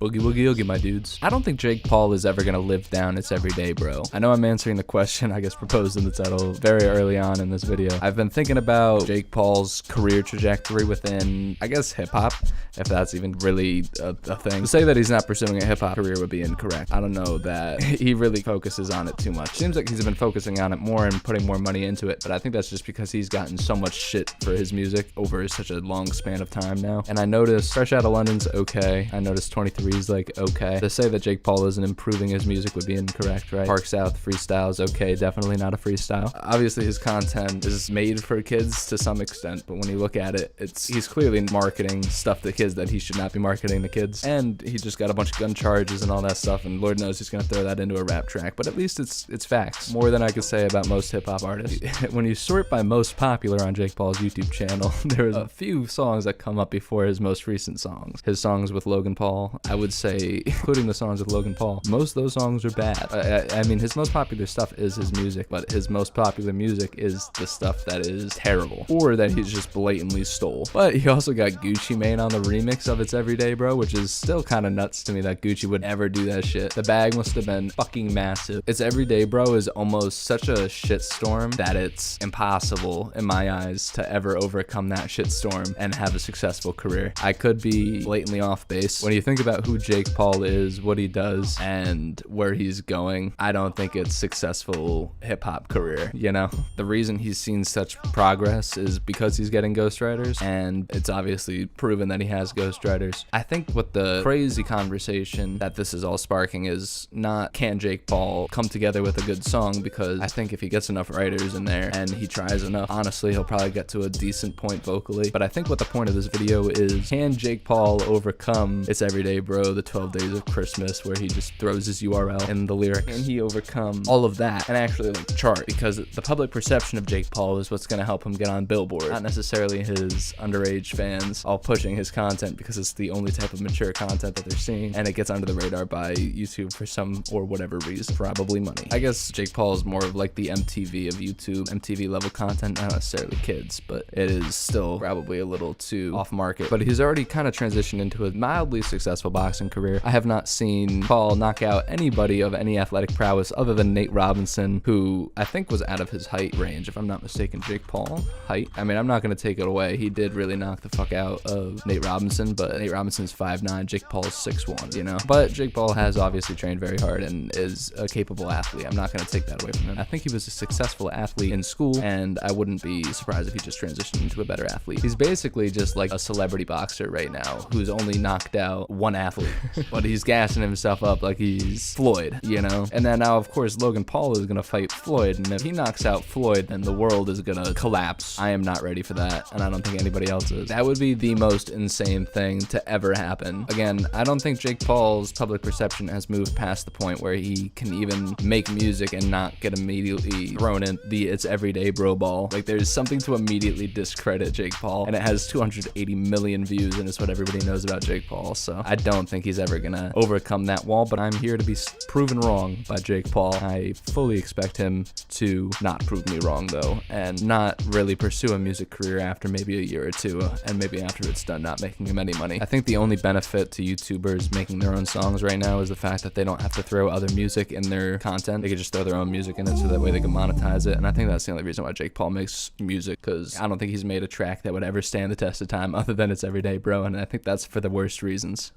Boogie woogie oogie, my dudes. I don't think Jake Paul is ever gonna live down It's Everyday Bro. I know I'm answering the question, I guess, proposed in the title very early on in this video. I've been thinking about Jake Paul's career trajectory within, I guess, hip-hop, if that's even really a thing. To say that he's not pursuing a hip-hop career would be incorrect. I don't know that he really focuses on it too much. Seems like he's been focusing on it more and putting more money into it, but I think that's just because he's gotten so much shit for his music over such a long span of time now. And I noticed Fresh Outta London's okay. I noticed 23's like okay. To say that Jake Paul isn't improving his music would be incorrect, right? Park South freestyle's okay, definitely not a freestyle. Obviously his content is made for kids to some extent, but when you look at it, he's clearly marketing stuff to kids that he should not be marketing to kids. And he just got a bunch of gun charges and all that stuff, and Lord knows he's gonna throw that into a rap track, but at least it's facts. More than I could say about most hip-hop artists. When you sort by most popular on Jake Paul's YouTube channel, there's a few songs that come up before his most recent songs. His songs with Logan Paul, I would say, including the songs with Logan Paul, most of those songs are bad. I mean, his most popular stuff is his music, but his most popular music is the stuff that is terrible, or that he's just blatantly stole. But he also got Gucci Mane on the remix of It's Everyday Bro, which is still kind of nuts to me that Gucci would ever do that shit. The bag must have been fucking massive. It's Everyday Bro is almost such a shitstorm that it's impossible in my eyes to ever overcome that shitstorm and have a successful career. I could be blatantly off base. When you think about who Jake Paul is, what he does, and where he's going, I don't think it's successful hip-hop career, you know? The reason he's seen such progress is because he's getting ghostwriters, and it's obviously proven that he has ghostwriters. I think what the crazy conversation that this is all sparking is not can Jake Paul come together with a good song, because I think if he gets enough writers in there and he tries enough, honestly, he'll probably get to a decent point vocally. But I think what the point of this video is, can Jake Paul overcome It's Everyday Bro, the 12 Days of Christmas, where he just throws his URL in the lyrics? Can he overcome all of that and actually like chart? Because the public perception of Jake Paul is what's gonna help him get on Billboard, not necessarily his underage fans all pushing his content because it's the only type of mature content that they're seeing, and it gets under the radar by YouTube for some or whatever reason, probably money. I guess Jake Paul is more of like the MTV of YouTube, MTV level content, not necessarily kids, but it is still probably a little too off market. But he's already kind of transitioned into a mildly successful boxing career. I have not seen Paul knock out anybody of any athletic prowess other than Nate Robinson, who I think was out of his height range, if I'm not mistaken. Jake Paul height, I mean, I'm not going to take it away, he did really knock the fuck out of Nate Robinson, but Nate Robinson's 5'9", Jake Paul's 6'1", you know? But Jake Paul has obviously trained very hard and is a capable athlete. I'm not going to take that away from him. I think he was a successful athlete in school, and I wouldn't be surprised if he just transitioned into a better athlete. He's basically just like a celebrity boxer right now who's only knocked out one athlete, but he's gassing himself up like he's Floyd, you know? And then now, of course, Logan Paul is going to fight Floyd, and if he knocks out Floyd, then the world is going to collapse. I am not ready for that, and I don't think anybody else is. That would be the most insane thing to ever happen. Again, I don't think Jake Paul's public perception has moved past the point where he can even make music and not get immediately thrown in the It's Everyday Bro ball. Like, there's something to immediately discredit Jake Paul, and it has 280 million views, and it's what everybody knows about Jake Paul. So I don't think he's ever gonna overcome that wall, but I'm here to be proven wrong by Jake Paul. I fully expect him to not prove me wrong, though, and not really pursue a music career after maybe a year or two, and maybe after it's done not making him any money. I think the only benefit to YouTubers making their own songs right now is the fact that they don't have to throw other music in their content. They can just throw their own music in it, so that way they can monetize it. And I think that's the only reason why Jake Paul makes music, because I don't think he's made a track that would ever stand the test of time other than It's Everyday Bro, and I think that's for the worst reasons.